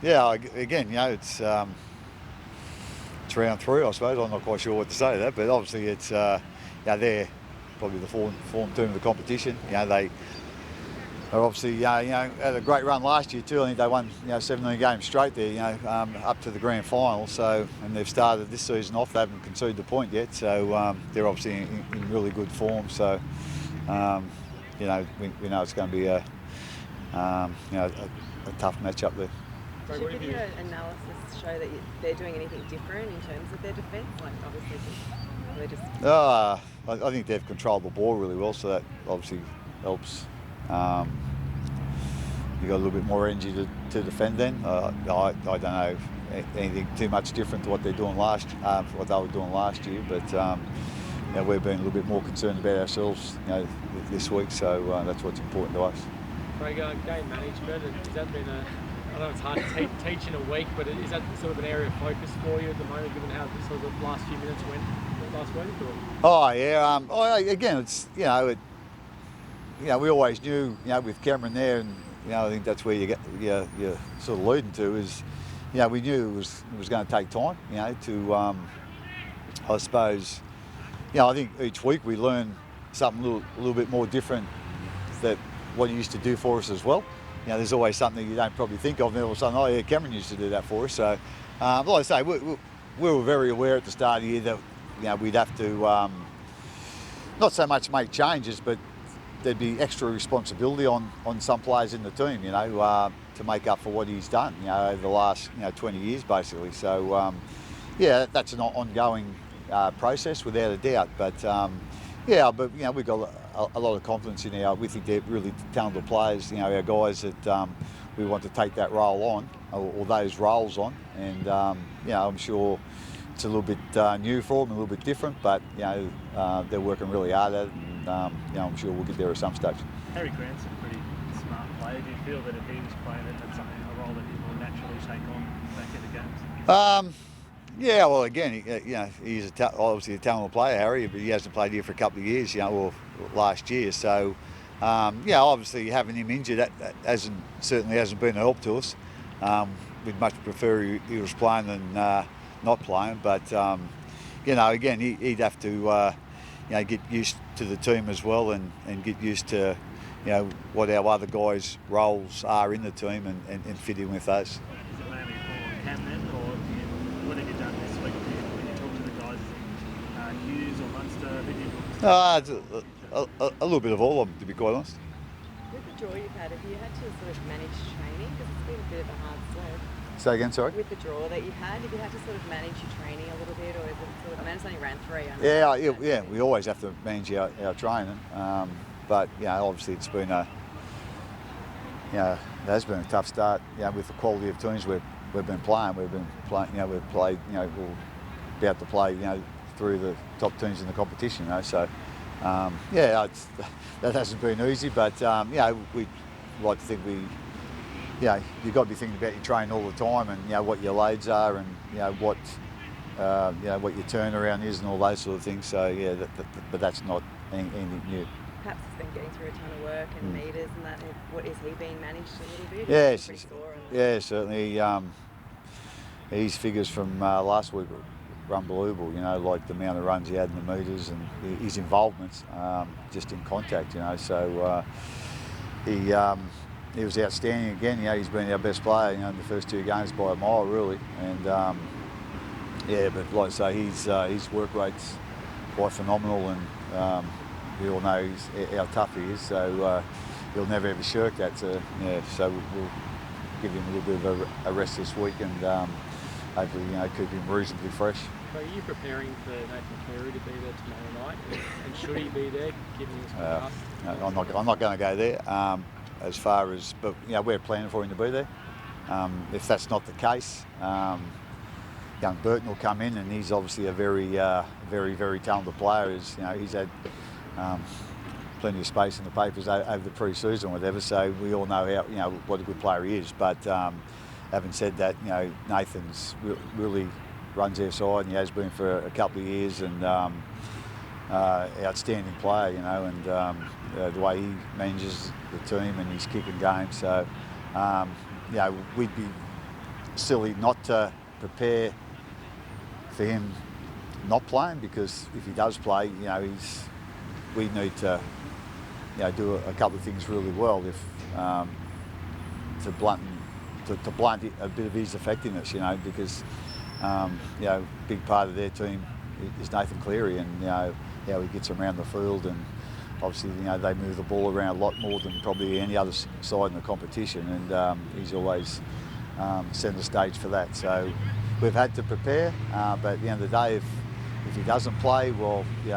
Yeah, again, it's round three, I suppose. I'm not quite sure what to say to that, but obviously it's they're probably the form team of the competition. They are obviously had a great run last year too. I think they won 17 games straight there, up to the grand final. So, and they've started this season off. They haven't conceded a point yet, so they're obviously in really good form. So, we know it's going to be a tough match up there. Does your video analysis show that they're doing anything different in terms of their defence? Like obviously, they just. I think they've controlled the ball really well, so that obviously helps. You've got a little bit more energy to defend then. I don't know anything too much different to what they're doing what they were doing last year, but we've been a little bit more concerned about ourselves this week, so that's what's important to us. Craig, game management, has that been I know it's hard to teach in a week, but is that sort of an area of focus for you at the moment, given how sort of the last few minutes went last week? Oh yeah. Again, it's we always knew with Cameron there, and I think that's where you're sort of leading to is we knew it was going to take time to I suppose I think each week we learn something a little bit more different that what he used to do for us as well. There's always something you don't probably think of, and all of a sudden, oh yeah, Cameron used to do that for us. So, like I say, we were very aware at the start of the year that we'd have to not so much make changes, but there'd be extra responsibility on some players in the team, to make up for what he's done, over the last 20 years basically. So, that's an ongoing process without a doubt. But we've got a lot of confidence in we think they're really talented players, our guys that we want to take that role on, or those roles on. And, I'm sure it's a little bit new for them, a little bit different, but, they're working really hard at it, and, I'm sure we'll get there at some stage. Harry Grant's a pretty smart player. Do you feel that if he was playing it, that's a role that he will naturally take on back in the games? Yeah, well, again, he's obviously a talented player, Harry, but he hasn't played here for a couple of years, or last year. So, obviously having him injured, that certainly hasn't been a help to us. We'd much prefer he was playing than not playing, but again, he'd have to get used to the team as well, and get used to what our other guys' roles are in the team, and fit in with those. Is it mainly for Cam then, or what have you done this week when you talk to the guys? Hughes or Munster? A little bit of all of them, to be quite honest. With the draw you've had, have you had to sort of manage training? Because it's been a bit of a hard slog. Say again, sorry? With the draw that you've had, have you had to sort of manage your training a little bit, or is it sort of, I only ran 3. Yeah, we always have to manage our training, but obviously it's been it has been a tough start. With the quality of teams we've been playing. We've played. We'll be able to play. Through the top teams in the competition. So that hasn't been easy, but we'd like to think you've got to be thinking about your training all the time, and what your loads are, and what what your turnaround is, and all those sort of things. So but that's not anything new. Perhaps he's been getting through a ton of work and meters and that. What is he being managed a little bit? Yes, certainly. His figures from last week were unbelievable. Like the amount of runs he had in the meters, and his involvements just in contact. So he was outstanding again. He's been our best player. In the first 2 games by a mile, really. And but like I say, his work rate's quite phenomenal, and we all know how tough he is. So he'll never ever shirk that. So we'll give him a little bit of a rest this week, and hopefully keep him reasonably fresh. So are you preparing for Nathan Cleary to be there tomorrow night, and should he be there, given his past? No, I'm not going to go there. As far as, but we're planning for him to be there. If that's not the case, young Burton will come in, and he's obviously a very, very talented player. He's had plenty of space in the papers over the pre-season, or whatever. So we all know how what a good player he is. But having said that, Nathan's really runs our side, and he has been for a couple of years, and outstanding player, and the way he manages the team and his kicking game. So we'd be silly not to prepare for him not playing, because if he does play, we need to do a couple of things really well if to blunt a bit of his effectiveness, because big part of their team is Nathan Cleary, and how he gets around the field, and obviously they move the ball around a lot more than probably any other side in the competition, and he's always centre stage for that. So we've had to prepare, but at the end of the day, if he doesn't play, well, we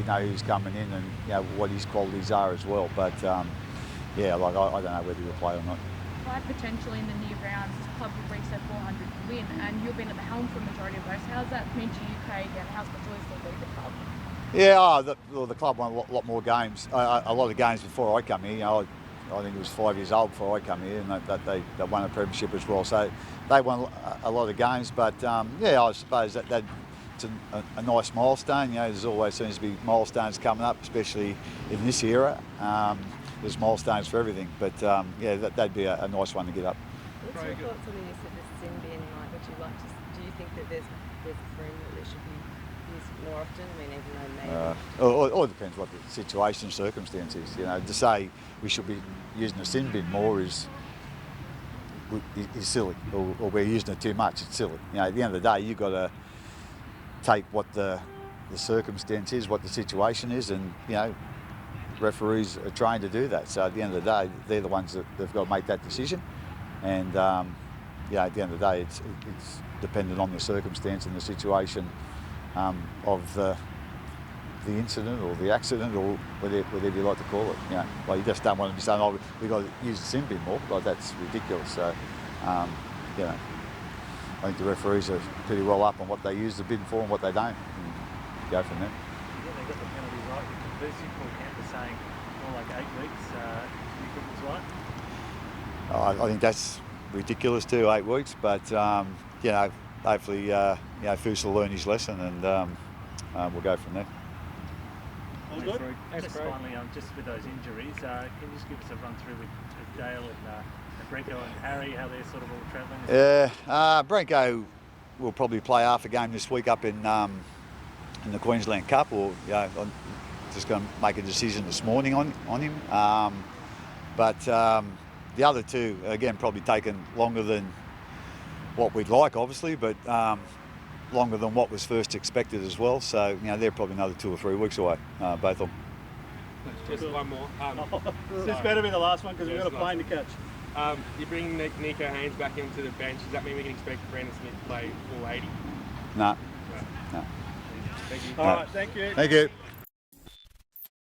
know who's coming in and what his qualities are as well. But I don't know whether he'll play or not. Quite potentially in the near rounds, this club will reach their 400th win, and you've been at the helm for a majority of those. How's that mean to you, Craig, and how's the joys to lead the club? Yeah, the club won a lot more games, a lot of games before I come here. I think it was 5 years old before I come here, and they won a premiership as well. So they won a lot of games, but I suppose that it's a nice milestone. There's always seems to be milestones coming up, especially in this era. There's milestones for everything, but that'd be a nice one to get up. What's your thoughts on the use of the sin bin? Do you think that there's room that it should be used more often? I mean, even though maybe... All depends what the situation and circumstance is. To say we should be using the sin bin more is silly, or we're using it too much. It's silly. At the end of the day, you've got to take what the circumstance is, what the situation is, and referees are trained to do that. So at the end of the day, they're the ones that they've got to make that decision. And at the end of the day, it's dependent on the circumstance and the situation of the incident or the accident, or whatever you like to call it. You just don't want to be saying, "Oh, we've got to use the sin bin more." Like, that's ridiculous. So I think the referees are pretty well up on what they use the bin for and what they don't, and go from there. Yeah, they got the penalty right. The Conversing Paul Kemp is saying more like 8 weeks. Do you think it's right? I think that's ridiculous too, 8 weeks. But hopefully, Foose will learn his lesson, and we'll go from there. All good. Just finally, just with those injuries, can you just give us a run through with Dale and Brenko and Harry, how they're sort of all travelling? Yeah, Brenko will probably play half a game this week up in the Queensland Cup, or I'm just going to make a decision this morning on him. But the other two, again, probably taken longer than what we'd like, obviously, but longer than what was first expected as well. So they're probably another 2 or 3 weeks away, both of them. Just one more. This better be the last one, because we've got a plane to catch. You bring Nico Haynes back into the bench. Does that mean we can expect Brandon Smith to play full 80? No. Thank you. All right, thank you. Thank you.